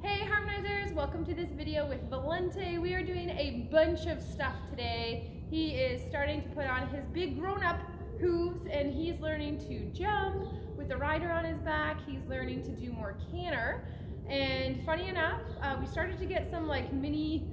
Hey Harmonizers, welcome to this video with Valiente. We are doing a bunch of stuff today. He is starting to put on his big grown-up hooves and he's learning to jump with the rider on his back. He's learning to do more canter. And funny enough, we started to get some mini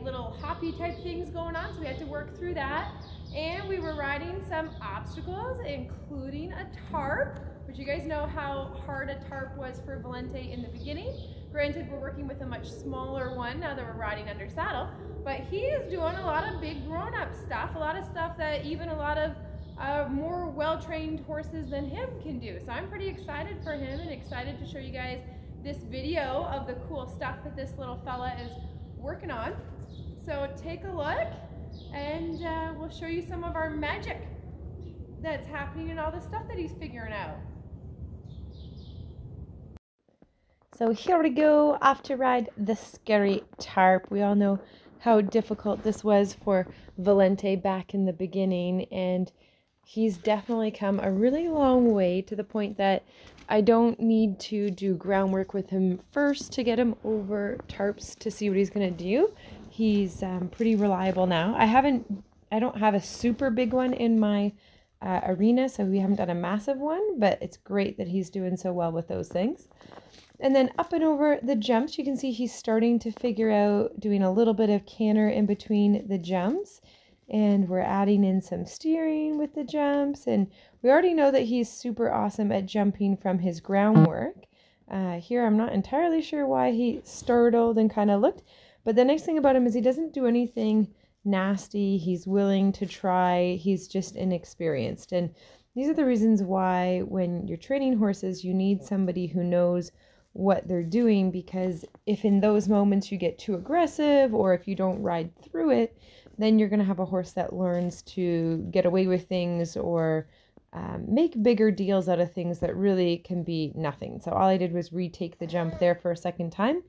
little hoppy type things going on, so we had to work through that. And we were riding some obstacles, including a tarp, which you guys know how hard a tarp was for Valiente in the beginning. Granted, we're working with a much smaller one now that we're riding under saddle, but he is doing a lot of big grown-up stuff, a lot of stuff that even a lot of more well-trained horses than him can do. So I'm pretty excited for him and excited to show you guys this video of the cool stuff that this little fella is working on. So take a look and we'll show you some of our magic that's happening and all the stuff that he's figuring out. So here we go, off to ride the scary tarp. We all know how difficult this was for Valiente back in the beginning, and he's definitely come a really long way to the point that I don't need to do groundwork with him first to get him over tarps to see what he's going to do. He's pretty reliable now. I don't have a super big one in my arena, so we haven't done a massive one, but it's great that he's doing so well with those things. And then up and over the jumps, you can see he's starting to figure out doing a little bit of canter in between the jumps. And we're adding in some steering with the jumps. And we already know that he's super awesome at jumping from his groundwork. Here, I'm not entirely sure why he startled and kind of looked. But the nice thing about him is he doesn't do anything nasty. He's willing to try. He's just inexperienced. And these are the reasons why when you're training horses, you need somebody who knows what they're doing, because if in those moments you get too aggressive or if you don't ride through it, then you're going to have a horse that learns to get away with things or make bigger deals out of things that really can be nothing. So all I did was retake the jump there for a second time,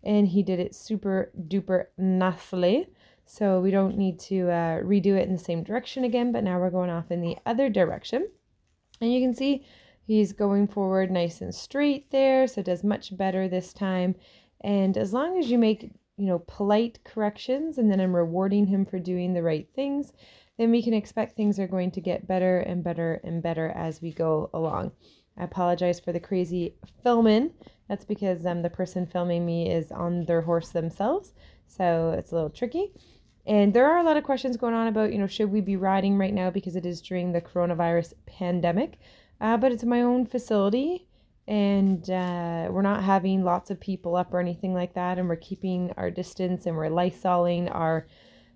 and he did it super duper nicely. So we don't need to redo it in the same direction again, but now we're going off in the other direction. And you can see he's going forward nice and straight there, so it does much better this time. And as long as you make, polite corrections, and then I'm rewarding him for doing the right things, then we can expect things are going to get better and better and better as we go along. I apologize for the crazy filming. That's because the person filming me is on their horse themselves, so it's a little tricky. And there are a lot of questions going on about, should we be riding right now because it is during the coronavirus pandemic. But it's my own facility, and we're not having lots of people up or anything like that, and we're keeping our distance, and we're lysoling our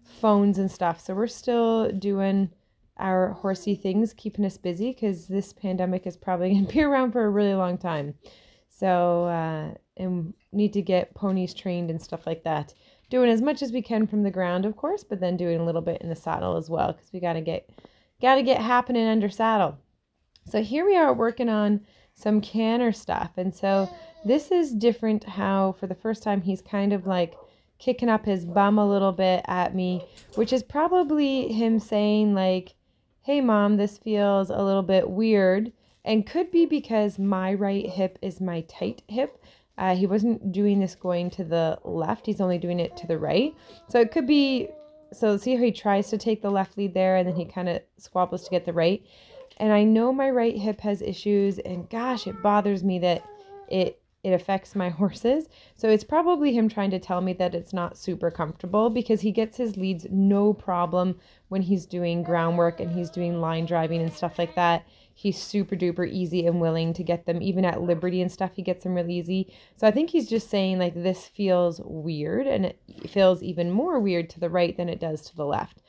phones and stuff. So we're still doing our horsey things, keeping us busy, because this pandemic is probably going to be around for a really long time. So, and need to get ponies trained and stuff like that. Doing as much as we can from the ground, of course, but then doing a little bit in the saddle as well, because we gotta get happening under saddle. So here we are working on some canter stuff. And so this is different how for the first time he's kind of like kicking up his bum a little bit at me, which is probably him saying like, hey mom, this feels a little bit weird, and could be because my right hip is my tight hip. He wasn't doing this going to the left. He's only doing it to the right. So it could be, so see how he tries to take the left lead there and then he kind of squabbles to get the right. And I know my right hip has issues, and gosh, it bothers me that it affects my horses. So it's probably him trying to tell me that it's not super comfortable, because he gets his leads no problem when he's doing groundwork and he's doing line driving and stuff like that. He's super duper easy and willing to get them. Even at Liberty and stuff, he gets them really easy. So I think he's just saying like, this feels weird, and it feels even more weird to the right than it does to the left.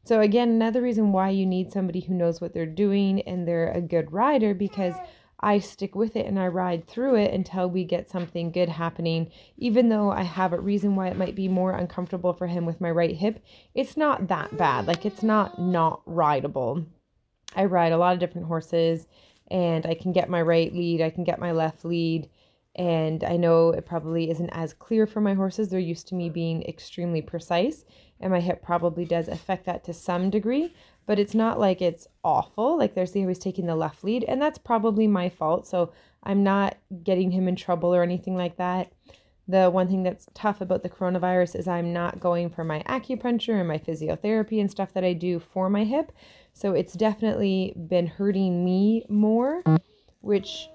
So again, another reason why you need somebody who knows what they're doing and they're a good rider, because I stick with it and I ride through it until we get something good happening. Even though I have a reason why it might be more uncomfortable for him with my right hip, it's not that bad. Like, it's not rideable. I ride a lot of different horses, and I can get my right lead, I can get my left lead, and I know it probably isn't as clear for my horses. They're used to me being extremely precise, and my hip probably does affect that to some degree, but it's not like it's awful. Like, there's always taking the left lead, and that's probably my fault, so I'm not getting him in trouble or anything like that. The one thing that's tough about the coronavirus is I'm not going for my acupuncture and my physiotherapy and stuff that I do for my hip. So it's definitely been hurting me more, which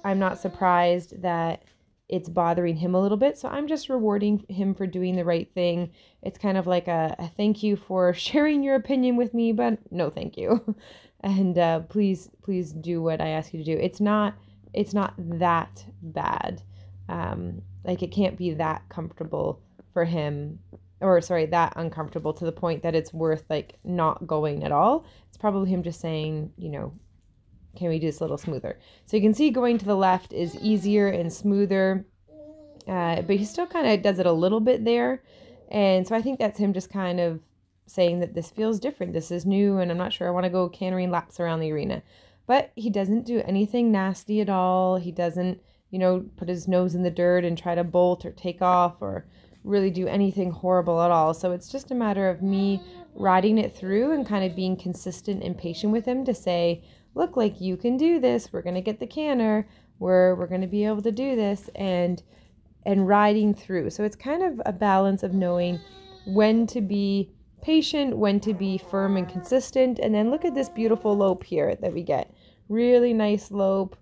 I'm not surprised that it's bothering him a little bit. So I'm just rewarding him for doing the right thing. It's kind of like a thank you for sharing your opinion with me, but no thank you. And please do what I ask you to do. It's not that bad. Like it can't be that comfortable for him, or sorry, that uncomfortable to the point that it's worth like not going at all. It's probably him just saying, you know, can we do this a little smoother? So you can see going to the left is easier and smoother, but he still kind of does it a little bit there. And so I think that's him just kind of saying that this feels different. This is new, and I'm not sure I want to go cantering laps around the arena. But he doesn't do anything nasty at all. He doesn't, you know, put his nose in the dirt and try to bolt or take off or really do anything horrible at all. So it's just a matter of me riding it through and kind of being consistent and patient with him to say, look, like you can do this. We're going to get the canter. We're going to be able to do this, and riding through. So it's kind of a balance of knowing when to be patient, when to be firm and consistent. And then look at this beautiful lope here that we get. Really nice lope,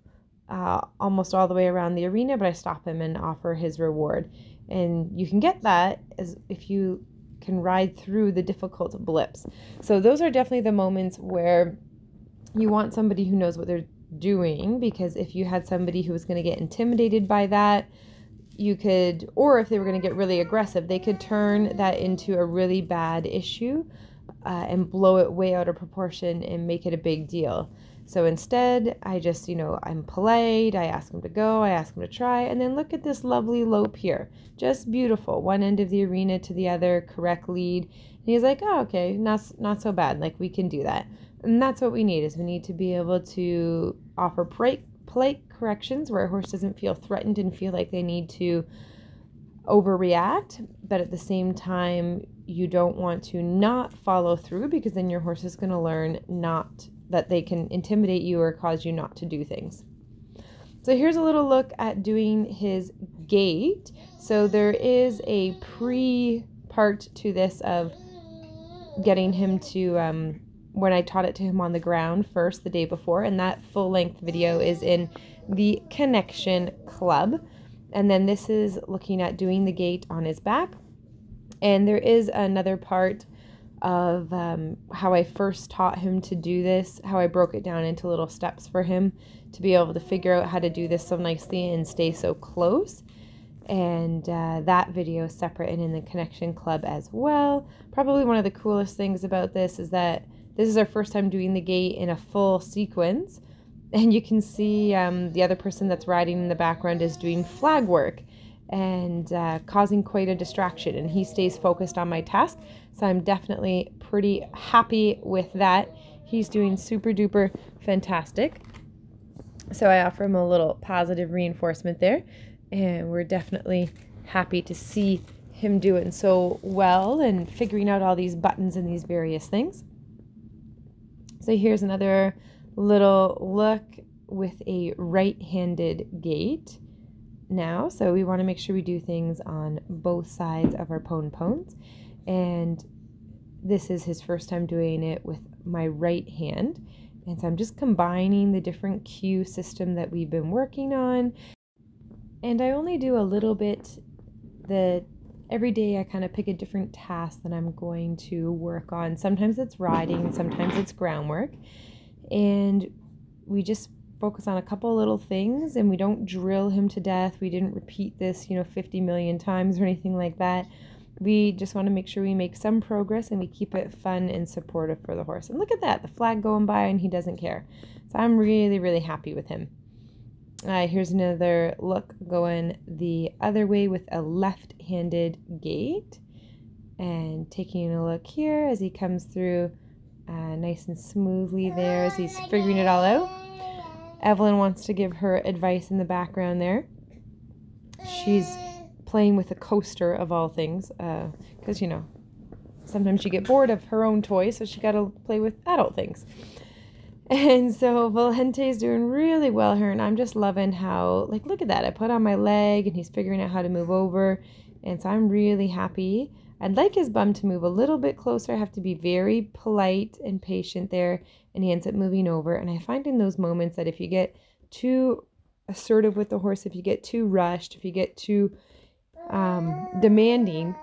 almost all the way around the arena, but I stop him and offer his reward. And you can get that as if you can ride through the difficult blips. So those are definitely the moments where you want somebody who knows what they're doing, because if you had somebody who was going to get intimidated by that, you could, or if they were going to get really aggressive, they could turn that into a really bad issue and blow it way out of proportion and make it a big deal. So instead, I just, you know, I'm polite, I ask them to go, I ask them to try, and then look at this lovely lope here. Just beautiful. One end of the arena to the other, correct lead. And he's like, oh, okay, not so bad. Like, we can do that. And that's what we need, is we need to be able to offer polite corrections where a horse doesn't feel threatened and feel like they need to overreact, but at the same time, you don't want to not follow through, because then your horse is going to learn not that they can intimidate you or cause you not to do things. So here's a little look at doing his gait. So there is a pre-part to this of getting him to, when I taught it to him on the ground first the day before, and that full-length video is in the Connection Club. And then this is looking at doing the gait on his back. And there is another part of how I first taught him to do this, how I broke it down into little steps for him to be able to figure out how to do this so nicely and stay so close. And that video is separate and in the Connection Club as well. Probably one of the coolest things about this is that this is our first time doing the gait in a full sequence. And you can see the other person that's riding in the background is doing flag work and causing quite a distraction. And he stays focused on my task. So I'm definitely pretty happy with that. He's doing super duper fantastic. So I offer him a little positive reinforcement there. And we're definitely happy to see him doing so well and figuring out all these buttons and these various things. So here's another little look with a right-handed gait now. So we want to make sure we do things on both sides of our pon-pons. And this is his first time doing it with my right hand. And so I'm just combining the different cue system that we've been working on. And I only do a little bit. Every day I kind of pick a different task that I'm going to work on. Sometimes it's riding, sometimes it's groundwork. And we just focus on a couple little things, and we don't drill him to death. We didn't repeat this, 50 million times or anything like that. We just want to make sure we make some progress and we keep it fun and supportive for the horse. And look at that, the flag going by and he doesn't care. So I'm really, really happy with him. Here's another look going the other way with a left-handed gait. And taking a look here as he comes through nice and smoothly there as he's figuring it all out. Evelyn wants to give her advice in the background there. She's playing with a coaster of all things, because sometimes she get bored of her own toys, so she got to play with adult things. And so Valente's doing really well here, and I'm just loving how, like, look at that. I put on my leg, and he's figuring out how to move over, and so I'm really happy. I'd like his bum to move a little bit closer. I have to be very polite and patient there, and he ends up moving over. And I find in those moments that if you get too assertive with the horse, if you get too rushed, if you get too demanding,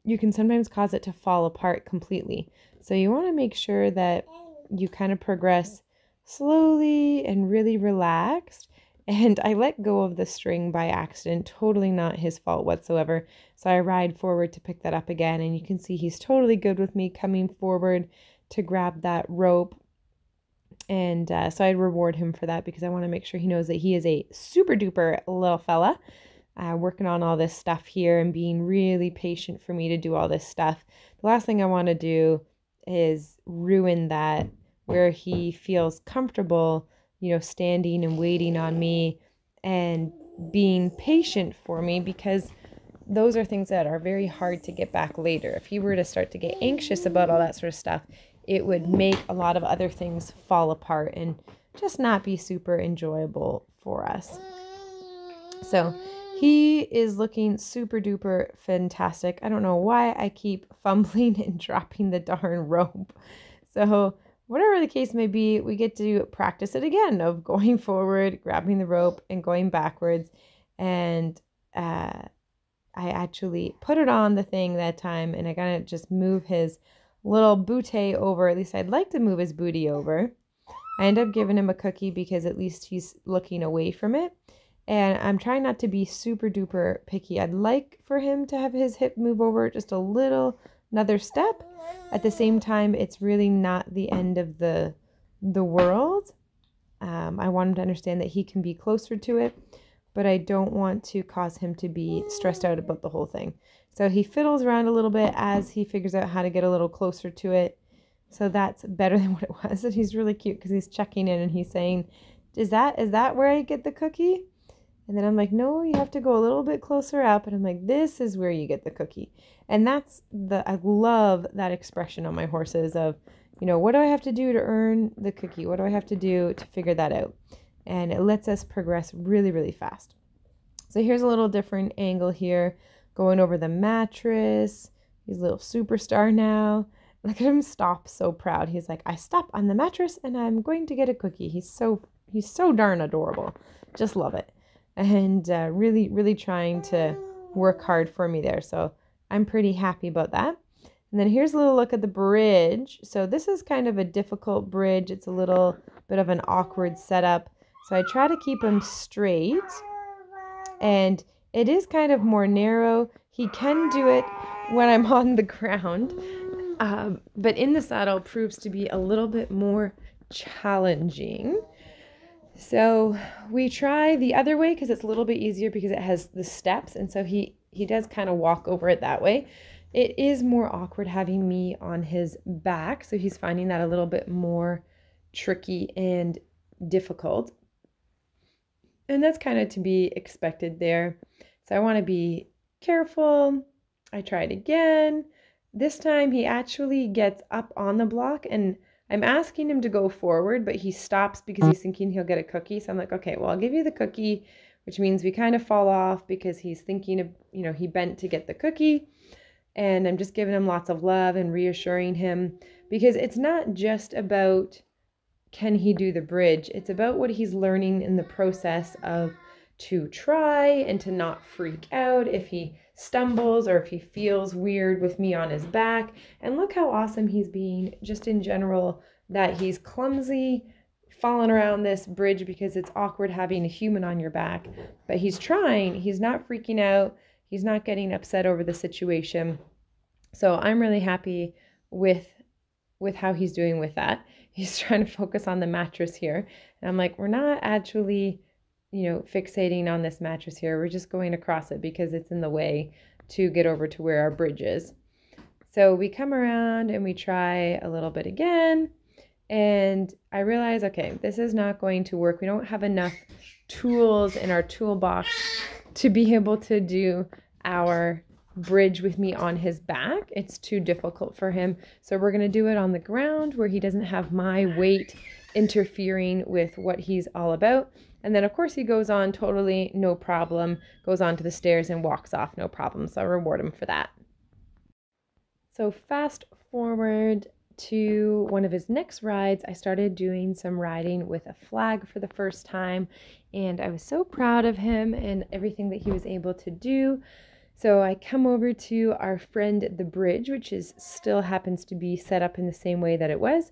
you can sometimes cause it to fall apart completely. So you want to make sure that you kind of progress slowly and really relaxed. And I let go of the string by accident, totally not his fault whatsoever. So I ride forward to pick that up again, and you can see he's totally good with me coming forward to grab that rope. And so I reward him for that because I want to make sure he knows that he is a super duper little fella, working on all this stuff here and being really patient for me to do all this stuff. The last thing I want to do is ruin that, where he feels comfortable, standing and waiting on me and being patient for me, because those are things that are very hard to get back later. If he were to start to get anxious about all that sort of stuff, it would make a lot of other things fall apart and just not be super enjoyable for us. So he is looking super duper fantastic. I don't know why I keep fumbling and dropping the darn rope. So whatever the case may be, we get to practice it again of going forward, grabbing the rope, and going backwards. And I actually put it on the thing that time, and I gotta just move his little booty over. At least I'd like to move his booty over. I end up giving him a cookie because at least he's looking away from it. And I'm trying not to be super duper picky. I'd like for him to have his hip move over just a little, another step. At the same time, it's really not the end of the world. I want him to understand that he can be closer to it, but I don't want to cause him to be stressed out about the whole thing. So he fiddles around a little bit as he figures out how to get a little closer to it. So that's better than what it was. And he's really cute because he's checking in and he's saying, is that where I get the cookie? And then I'm like, no, you have to go a little bit closer up. And I'm like, this is where you get the cookie. And I love that expression on my horses of, what do I have to do to earn the cookie? What do I have to do to figure that out? And it lets us progress really, really fast. So here's a little different angle here, going over the mattress. He's a little superstar now. Look at him stop, so proud. He's like, I stop on the mattress and I'm going to get a cookie. He's so darn adorable. Just love it. And really, really trying to work hard for me there. So I'm pretty happy about that. And then here's a little look at the bridge. So this is kind of a difficult bridge. It's a little bit of an awkward setup. So I try to keep him straight. And it is kind of more narrow. He can do it when I'm on the ground. But in the saddle proves to be a little bit more challenging. So we try the other way because it's a little bit easier because it has the steps. And so he does kind of walk over it that way. It is more awkward having me on his back. So he's finding that a little bit more tricky and difficult. And that's kind of to be expected there. So I want to be careful. I tried again. This time he actually gets up on the block and I'm asking him to go forward, but he stops because he's thinking he'll get a cookie. So I'm like, okay, well, I'll give you the cookie, which means we kind of fall off because he's thinking of, he bent to get the cookie. And I'm just giving him lots of love and reassuring him because it's not just about can he do the bridge. It's about what he's learning in the process of to try and to not freak out if he stumbles or if he feels weird with me on his back. And look how awesome he's being just in general, that he's clumsy falling around this bridge because it's awkward having a human on your back, but he's trying. He's not freaking out. He's not getting upset over the situation. So I'm really happy with how he's doing with that. He's trying to focus on the mattress here. And I'm like, we're not actually fixating on this mattress here. We're just going across it because it's in the way to get over to where our bridge is. So we come around and we try a little bit again. And I realize, okay, this is not going to work. We don't have enough tools in our toolbox to be able to do our bridge with me on his back. It's too difficult for him. So we're going to do it on the ground where he doesn't have my weight interfering with what he's all about. And then of course he goes on totally no problem, goes onto the stairs and walks off no problem. So I reward him for that. So fast forward to one of his next rides, I started doing some riding with a flag for the first time, and I was so proud of him and everything that he was able to do. So I come over to our friend the bridge, which is still happens to be set up in the same way that it was.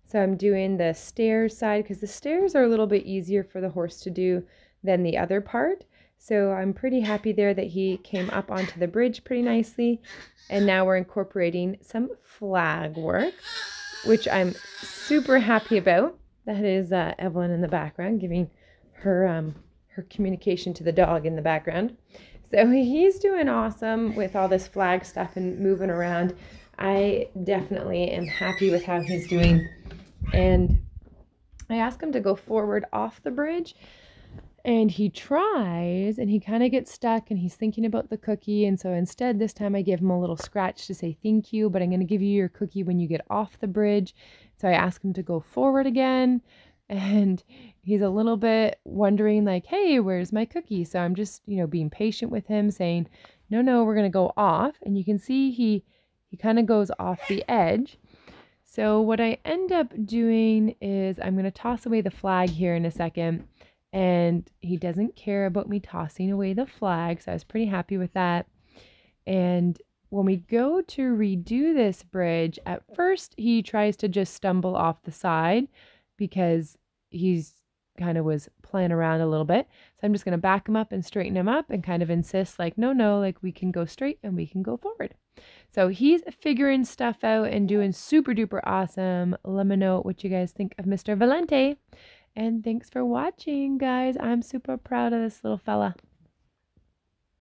So I'm doing the stairs side because the stairs are a little bit easier for the horse to do than the other part. So I'm pretty happy there that he came up onto the bridge pretty nicely. And now we're incorporating some flag work, which I'm super happy about. That is Evelyn in the background giving her her communication to the dog in the background. So he's doing awesome with all this flag stuff and moving around. I definitely am happy with how he's doing. And I ask him to go forward off the bridge. And he tries, and he kind of gets stuck, and he's thinking about the cookie. And so instead, this time I give him a little scratch to say thank you, but I'm going to give you your cookie when you get off the bridge. So I ask him to go forward again, and he's a little bit wondering like, hey, where's my cookie? So I'm just, being patient with him, saying, no, we're going to go off. And you can see he kind of goes off the edge. So what I end up doing is I'm going to toss away the flag here in a second. And he doesn't care about me tossing away the flag, so I was pretty happy with that. And when we go to redo this bridge, at first he tries to just stumble off the side because he's kind of was playing around a little bit. So I'm just going to back him up and straighten him up and kind of insist like, no, like we can go straight and we can go forward. So he's figuring stuff out and doing super duper awesome. Let me know what you guys think of Mr. Valiente. And thanks for watching, guys. I'm super proud of this little fella.